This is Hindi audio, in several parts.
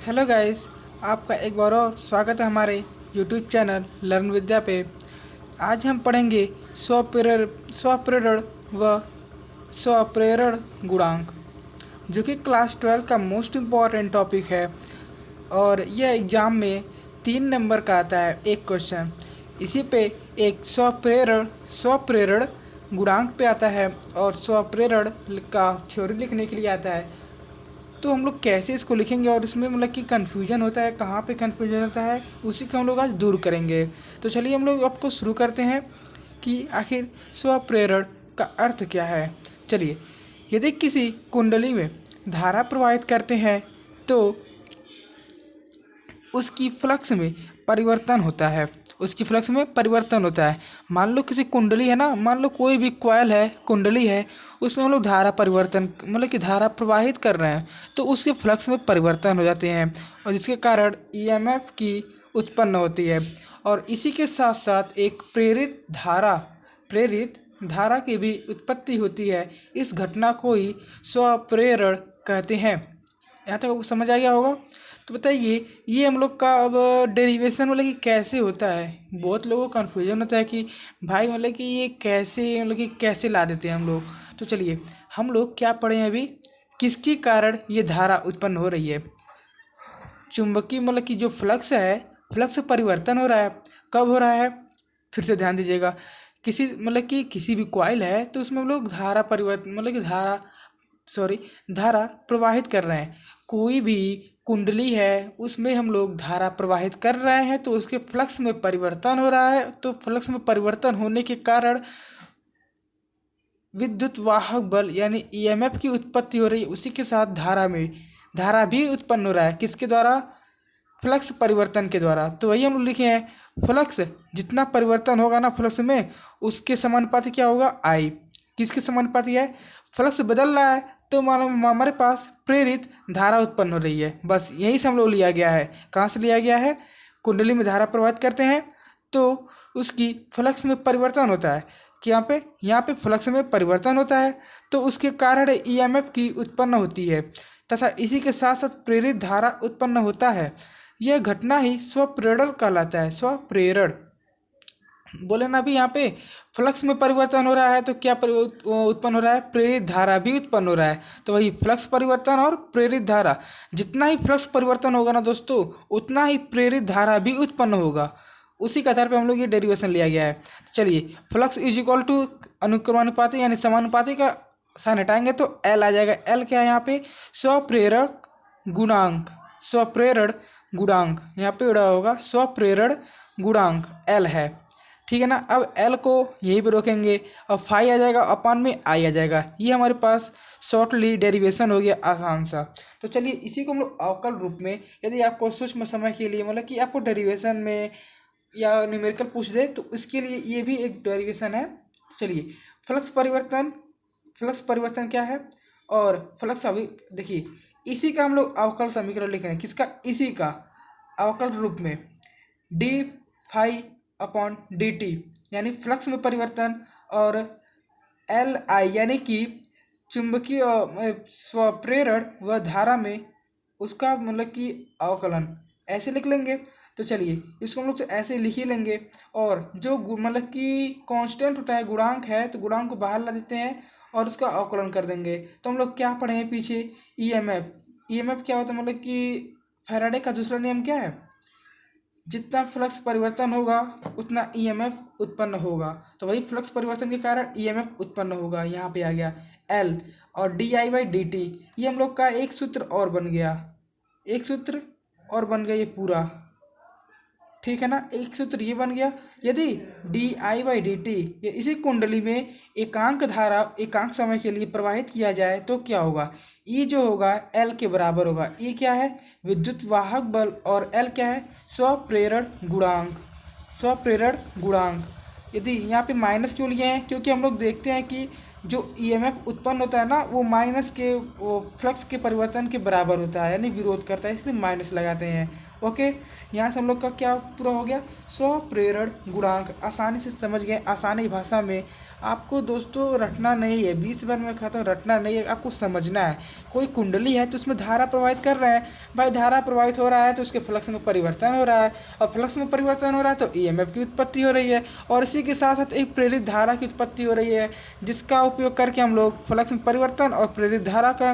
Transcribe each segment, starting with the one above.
हेलो गाइस, आपका एक बार और स्वागत है हमारे यूट्यूब चैनल लर्न विद्या पे। आज हम पढ़ेंगे स्वप्रेरण व स्वप्रेरण गुणांक, जो कि क्लास 12 का मोस्ट इम्पॉर्टेंट टॉपिक है। और यह एग्ज़ाम में 3 नंबर का आता है एक क्वेश्चन। इसी पे एक स्वप्रेरण गुणांक पे आता है और स्वप्रेरण का थ्योरी लिखने के लिए आता है। तो हम लोग कैसे इसको लिखेंगे और इसमें मतलब कि कन्फ्यूजन होता है, कहाँ पे कन्फ्यूजन होता है, उसी को हम लोग आज दूर करेंगे। तो चलिए हम लोग आपको शुरू करते हैं कि आखिर स्वप्रेरण का अर्थ क्या है। चलिए, यदि किसी कुंडली में धारा प्रवाहित करते हैं तो उसकी फ्लक्स में परिवर्तन होता है। मान लो किसी कुंडली है ना, मान लो कोई भी कॉइल है, कुंडली है, उसमें हम लोग धारा परिवर्तन मतलब कि धारा प्रवाहित कर रहे हैं तो उसके फ्लक्स में परिवर्तन हो जाते हैं और जिसके कारण ईएमएफ की उत्पन्न होती है। और इसी के साथ साथ एक प्रेरित धारा की भी उत्पत्ति होती है। इस घटना को ही स्वप्रेरण कहते हैं। यहाँ तक आपको समझ आ गया होगा। तो बताइए, ये हम लोग का अब डेरिवेशन मतलब कि कैसे होता है। बहुत लोगों को कन्फ्यूजन होता है कि भाई मतलब कि ये कैसे मतलब कि कैसे ला देते हैं हम लोग। तो चलिए, हम लोग क्या पढ़े हैं अभी, किसके कारण ये धारा उत्पन्न हो रही है। चुंबकीय मतलब कि जो फ्लक्स है, फ्लक्स परिवर्तन हो रहा है। कब हो रहा है, फिर से ध्यान दीजिएगा। किसी भी कॉइल है तो उसमें हम लोग धारा परिवर्तन मतलब कि धारा प्रवाहित कर रहे हैं। कोई भी कुंडली है उसमें हम लोग धारा प्रवाहित कर रहे हैं तो उसके फ्लक्स में परिवर्तन हो रहा है। तो फ्लक्स में परिवर्तन होने के कारण विद्युत वाहक बल यानी ईएमएफ की उत्पत्ति हो रही है। उसी के साथ धारा भी उत्पन्न हो रहा है। किसके द्वारा? फ्लक्स परिवर्तन के द्वारा। तो वही हम लोग लिखे हैं, फ्लक्स जितना परिवर्तन होगा ना फ्लक्स में, उसके समानुपाती क्या होगा? आई। किसके समानुपाती है? फ्लक्स बदल रहा है तो मानो हमारे पास प्रेरित धारा उत्पन्न हो रही है। बस यही से हम लोग लिया गया है। कहाँ से लिया गया है? कुंडली में धारा प्रवाहित करते हैं तो उसकी फ्लक्स में परिवर्तन होता है कि यहाँ पे फ्लक्स में परिवर्तन होता है तो उसके कारण ईएमएफ की उत्पन्न होती है तथा इसी के साथ साथ प्रेरित धारा उत्पन्न होता है। यह घटना ही स्वप्रेरण कहलाता है। स्वप्रेरण बोले ना, अभी यहाँ पे फ्लक्स में परिवर्तन हो रहा है तो क्या उत्पन्न हो रहा है? प्रेरित धारा भी उत्पन्न हो रहा है। तो वही फ्लक्स परिवर्तन और प्रेरित धारा, जितना ही फ्लक्स परिवर्तन होगा ना दोस्तों, उतना ही प्रेरित धारा भी उत्पन्न होगा। उसी के आधार पर हम लोग ये डेरिवेशन लिया गया है। चलिए, फ्लक्स इज इक्वल टू अनुक्रमानुपाती यानी समानुपाती का साइन हटाएंगे तो एल आ जाएगा। एल क्या है यहाँ पे? स्वप्रेरण गुणांक। स्वप्रेरण गुणांक यहाँ पे उड़ा होगा, स्वप्रेरण गुणांक एल है। ठीक है ना। अब एल को यहीं पे रोकेंगे और फाई आ जाएगा, अपान में आई आ जाएगा। ये हमारे पास शॉर्टली डेरिवेशन हो गया आसान सा। तो चलिए, इसी को हम लोग अवकल रूप में, यदि आपको सूक्ष्म समय के लिए मतलब कि आपको डेरिवेशन में या न्यूमेरिकल पूछ दे तो इसके लिए ये भी एक डेरिवेशन है। चलिए, फ्लक्स परिवर्तन क्या है और फ्लक्स अभी देखिए, इसी का हम लोग अवकल समीकरण लिख रहे हैं। किसका? इसी का अवकल रूप में d phi upon d t यानी फ्लक्स में परिवर्तन और एल आई यानी कि चुंबकीय स्वप्रेरण व धारा में उसका मतलब कि अवकलन ऐसे लिख लेंगे। तो चलिए, इसको हम लोग तो ऐसे लिख ही लेंगे और जो मतलब कि कांस्टेंट होता है, गुणांक है, तो गुणांक को बाहर ला देते हैं और उसका अवकलन कर देंगे। तो हम लोग क्या पढ़े हैं पीछे? ईएमएफ। ईएमएफ क्या होता है मतलब कि फैराडे का दूसरा नियम क्या है? जितना फ्लक्स परिवर्तन होगा उतना ईएमएफ उत्पन्न होगा। तो वही फ्लक्स परिवर्तन के कारण ईएमएफ उत्पन्न होगा। यहाँ पे आ गया एल और D I by D T. ये हम लोग का एक सूत्र और बन गया, एक सूत्र और बन गया ये पूरा। ठीक है ना, एक सूत्र ये बन गया। यदि D I by D T ये इसी कुंडली में एकांक धारा एकांक समय के लिए प्रवाहित किया जाए तो क्या होगा? ई जो होगा एल के बराबर होगा। ई क्या है? विद्युत वाहक बल। और एल क्या है? स्वप्रेरण गुणांक। स्वप्रेरण गुणांक। यदि यहाँ पे माइनस क्यों लिए हैं? क्योंकि हम लोग देखते हैं कि जो ईएमएफ उत्पन्न होता है ना, वो माइनस के वो फ्लक्स के परिवर्तन के बराबर होता है यानी विरोध करता है, इसलिए माइनस लगाते हैं। ओके, यहाँ से हम लोग का क्या पूरा हो गया, स्वप्रेरण गुणांक आसानी से समझ गए, आसानी भाषा में। आपको दोस्तों रटना नहीं है, 20 बार मैं कहता हूँ रटना नहीं है, आपको समझना है। कोई कुंडली है तो उसमें धारा प्रवाहित कर रहे हैं, भाई धारा प्रवाहित हो रहा है तो उसके फ्लक्स में परिवर्तन हो रहा है, और फ्लक्स में परिवर्तन हो रहा है तो ईएमएफ की उत्पत्ति हो रही है, और इसी के साथ साथ एक प्रेरित धारा की उत्पत्ति हो रही है, जिसका उपयोग करके हम लोग फ्लक्स में परिवर्तन और प्रेरित धारा का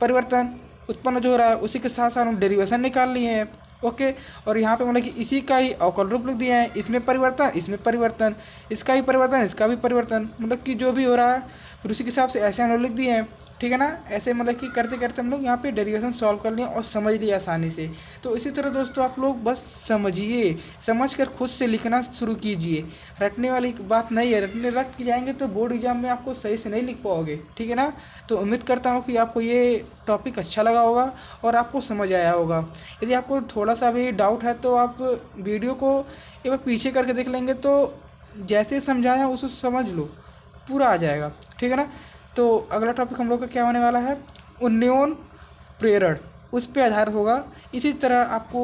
परिवर्तन उत्पन्न जो हो रहा है उसी के साथ साथ हम डेरिवेशन निकाल लिए हैं। ओके, और यहाँ पे मतलब कि इसी का ही अवकल रूप लिख दिया है, इसमें परिवर्तन, इसमें परिवर्तन, इसका भी परिवर्तन, इसका भी परिवर्तन, मतलब कि जो भी हो रहा है फिर उसी के हिसाब से ऐसे हम लोग लिख दिए हैं। ठीक है ना, ऐसे मतलब कि करते करते हम लोग यहाँ पे डेरिवेशन सॉल्व कर लिए और समझ लिए आसानी से। तो इसी तरह दोस्तों आप लोग बस समझिए, समझ कर खुद से लिखना शुरू कीजिए। रटने वाली बात नहीं है, रटने रट के जाएंगे तो बोर्ड एग्जाम में आपको सही से नहीं लिख पाओगे। ठीक है ना, तो उम्मीद करता हूँ कि आपको ये टॉपिक अच्छा लगा होगा और आपको समझ आया होगा। यदि आपको थोड़ा सा भी डाउट है तो आप वीडियो को एक बार पीछे करके देख लेंगे, तो जैसे समझाया उसे समझ लो, पूरा आ जाएगा। ठीक है ना, तो अगला टॉपिक हम लोग का क्या होने वाला है, उन्नयन प्रेरण, उस पर आधार होगा। इसी तरह आपको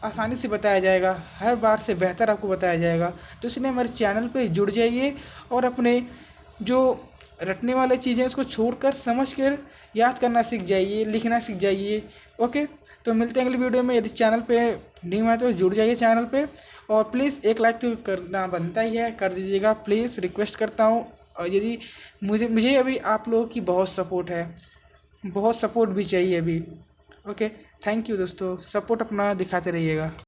आसानी से बताया जाएगा, हर बार से बेहतर आपको बताया जाएगा। तो इसलिए हमारे चैनल पे जुड़ जाइए और अपने जो रटने वाली चीज़ें उसको छोड़कर समझ कर याद करना सीख जाइए, लिखना सीख जाइए। ओके, तो मिलते हैं अगली वीडियो में। यदि चैनल पे न्यू है तो जुड़ जाइए चैनल पे, और प्लीज़ एक लाइक तो करना बनता ही है, कर दीजिएगा प्लीज़, रिक्वेस्ट करता हूँ। और यदि मुझे अभी आप लोगों की बहुत सपोर्ट है, बहुत सपोर्ट भी चाहिए अभी। ओके, थैंक यू दोस्तों, सपोर्ट अपना दिखाते रहिएगा।